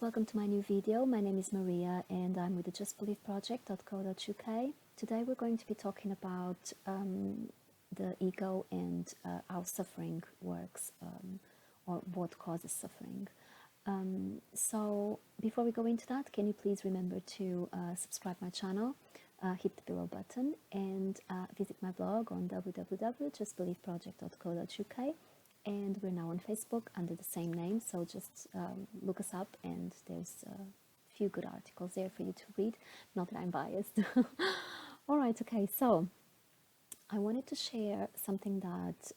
welcome to my new video. My name is Maria and I'm with the justbelieveproject.co.uk. Today we're going to be talking about the ego and how suffering works, or what causes suffering. So before we go into that, can you please remember to subscribe my channel, hit the below button, and visit my blog on www.justbelieveproject.co.uk. And we're now on Facebook under the same name, so just look us up, and there's a few good articles there for you to read. Not that I'm biased. All right, okay, so I wanted to share something that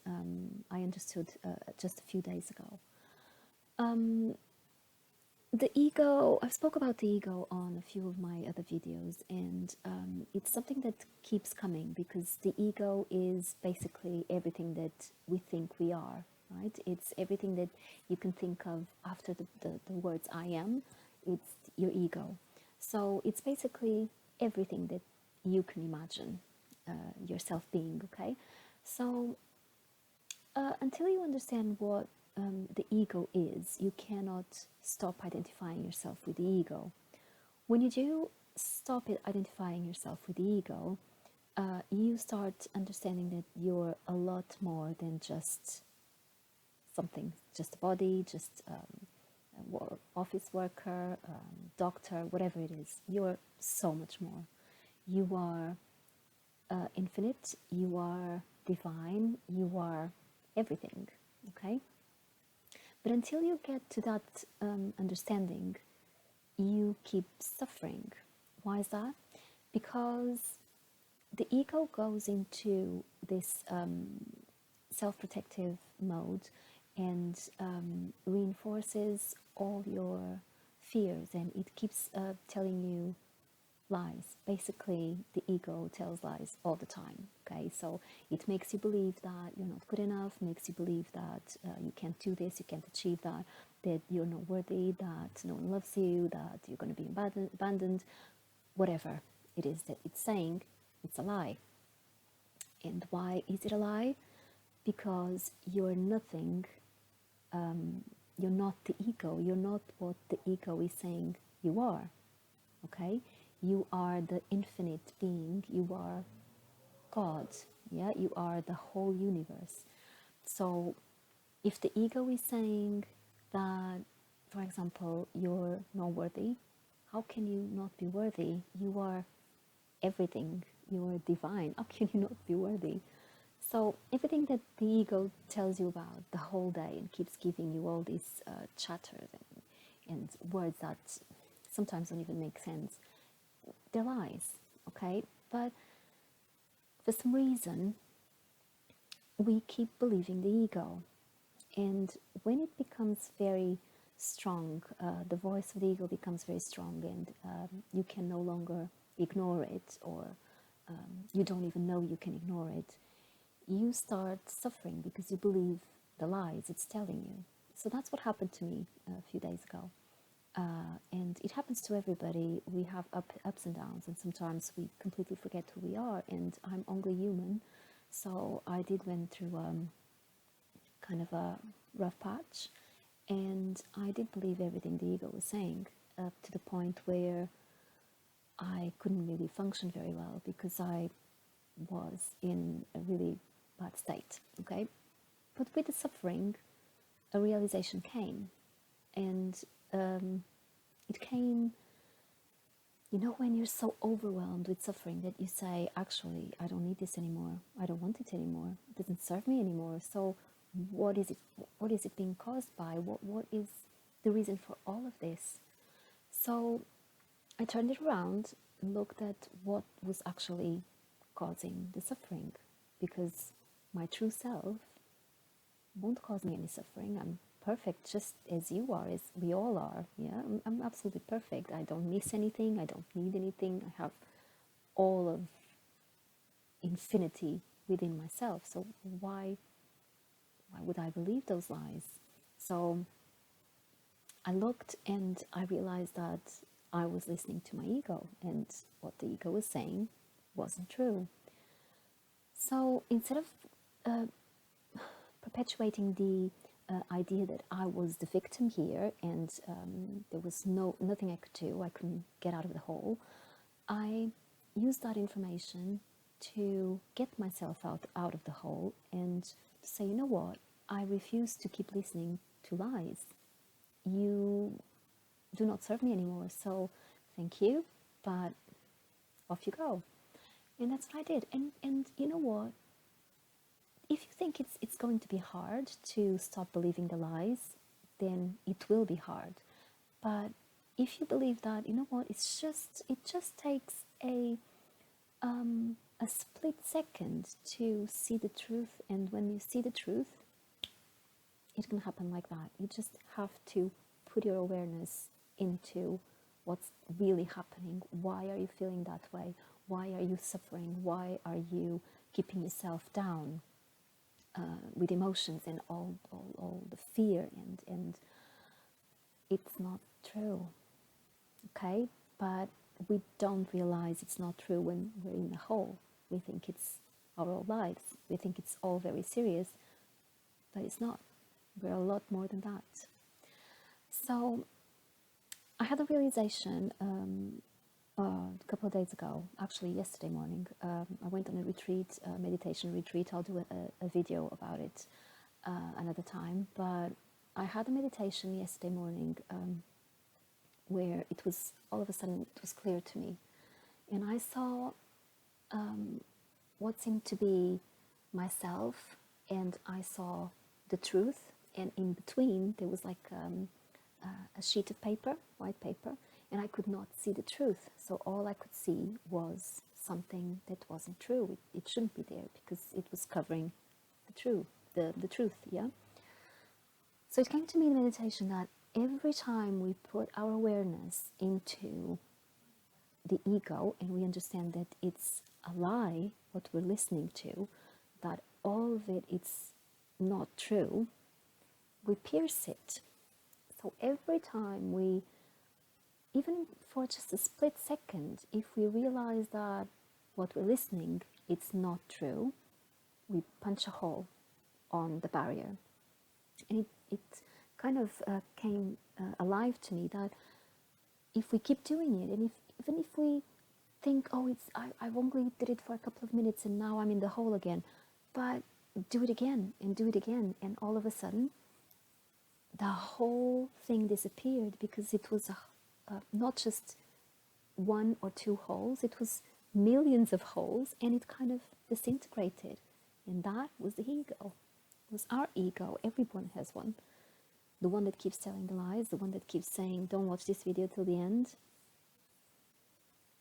I understood just a few days ago. The ego, I've spoke about the ego on a few of my other videos, and it's something that keeps coming because the ego is basically everything that we think we are, right? It's everything that you can think of after the words I am, it's your ego. So it's basically everything that you can imagine yourself being, okay? So until you understand what the ego is, you cannot stop identifying yourself with the ego. When you do stop identifying yourself with the ego, you start understanding that you're a lot more than just something, just a body, just office worker, doctor, whatever it is. You're so much more. You are infinite, you are divine, you are everything, okay? But until you get to that understanding, you keep suffering. Why is that? Because the ego goes into this self-protective mode and reinforces all your fears, and it keeps telling you lies. Basically, the ego tells lies all the time, okay? So it makes you believe that you're not good enough, makes you believe that you can't do this, you can't achieve that you're not worthy, that no one loves you, that you're going to be abandoned, whatever it is that it's saying, it's a lie. And why is it a lie? Because you're nothing, you're not the ego, you're not what the ego is saying you are, okay? You are the infinite being, you are God, yeah, you are the whole universe. So if the ego is saying that, for example, you're not worthy, how can you not be worthy? You are everything, you are divine, how can you not be worthy? So everything that the ego tells you about the whole day and keeps giving you all these chatter and words that sometimes don't even make sense, they're lies, okay? But for some reason, we keep believing the ego. And when it becomes very strong, the voice of the ego becomes very strong, and you can no longer ignore it, or you don't even know you can ignore it, you start suffering because you believe the lies it's telling you. So that's what happened to me a few days ago. And it happens to everybody. We have ups and downs, and sometimes we completely forget who we are, and I'm only human. So I did went through kind of a rough patch, and I did believe everything the ego was saying, up to the point where I couldn't really function very well because I was in a really bad state, okay? But with the suffering, a realization came, and it came, you know, when you're so overwhelmed with suffering that you say, actually, I don't need this anymore. I don't want it anymore. It doesn't serve me anymore. So what is it? What is it being caused by? What is the reason for all of this? So I turned it around and looked at what was actually causing the suffering, because my true self won't cause me any suffering. I'm perfect just as you are, as we all are. Yeah, I'm absolutely perfect. I don't miss anything. I don't need anything. I have all of infinity within myself. So why would I believe those lies? So I looked and I realized that I was listening to my ego, and what the ego was saying wasn't true. So instead of perpetuating the idea that I was the victim here, and there was nothing I could do. I couldn't get out of the hole. I used that information to get myself out of the hole and to say, you know what, I refuse to keep listening to lies. You do not serve me anymore, so thank you, but off you go. And that's what I did. And you know what, if you think it's going to be hard to stop believing the lies, then it will be hard. But if you believe that, you know what, it just takes a split second to see the truth, and when you see the truth, it can happen like that. You just have to put your awareness into what's really happening. Why are you feeling that way? Why are you suffering? Why are you keeping yourself down with emotions and all the fear? And it's not true, okay? But we don't realize it's not true when we're in the hole. We think it's our whole lives. We think it's all very serious, but it's not. We're a lot more than that. So I had a realization a couple of days ago, actually yesterday morning. I went on a retreat, a meditation retreat. I'll do a video about it another time. But I had a meditation yesterday morning where it was, all of a sudden, it was clear to me. And I saw what seemed to be myself, and I saw the truth, and in between there was like a sheet of paper, white paper, and I could not see the truth. So all I could see was something that wasn't true. It shouldn't be there because it was covering the truth, yeah? So it came to me in meditation that every time we put our awareness into the ego and we understand that it's a lie, what we're listening to, that all of it is not true, we pierce it. So every time we, even for just a split second, if we realize that what we're listening, it's not true, we punch a hole on the barrier. And it kind of came alive to me that if we keep doing it, and even if we think, oh, I've only did it for a couple of minutes and now I'm in the hole again, but do it again and do it again, and all of a sudden the whole thing disappeared, because it was not just one or two holes, it was millions of holes, and it kind of disintegrated. And that was the ego. It was our ego. Everyone has one. The one that keeps telling the lies, the one that keeps saying, don't watch this video till the end.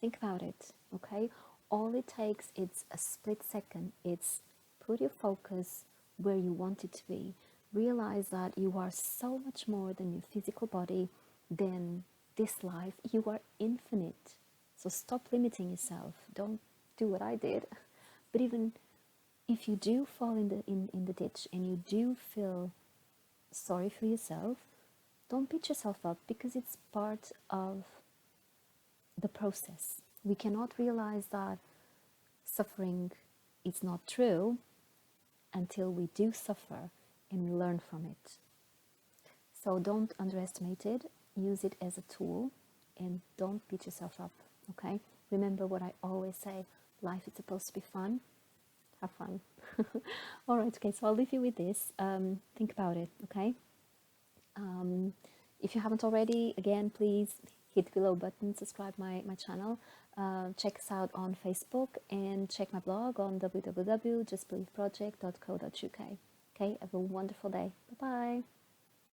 Think about it, okay? All it takes is a split second. It's put your focus where you want it to be. Realize that you are so much more than your physical body, than this life. You are infinite. So stop limiting yourself. Don't do what I did. But even if you do fall in the ditch and you do feel sorry for yourself, don't beat yourself up, because it's part of the process. We cannot realize that suffering is not true until we do suffer and we learn from it. So don't underestimate it. Use it as a tool, and don't beat yourself up, okay? Remember what I always say, life is supposed to be fun. Have fun. All right, okay, so I'll leave you with this. Think about it, okay? If you haven't already, again, please hit the below button, subscribe my channel, check us out on Facebook, and check my blog on www.justbelieveproject.co.uk. Okay, have a wonderful day. Bye-bye.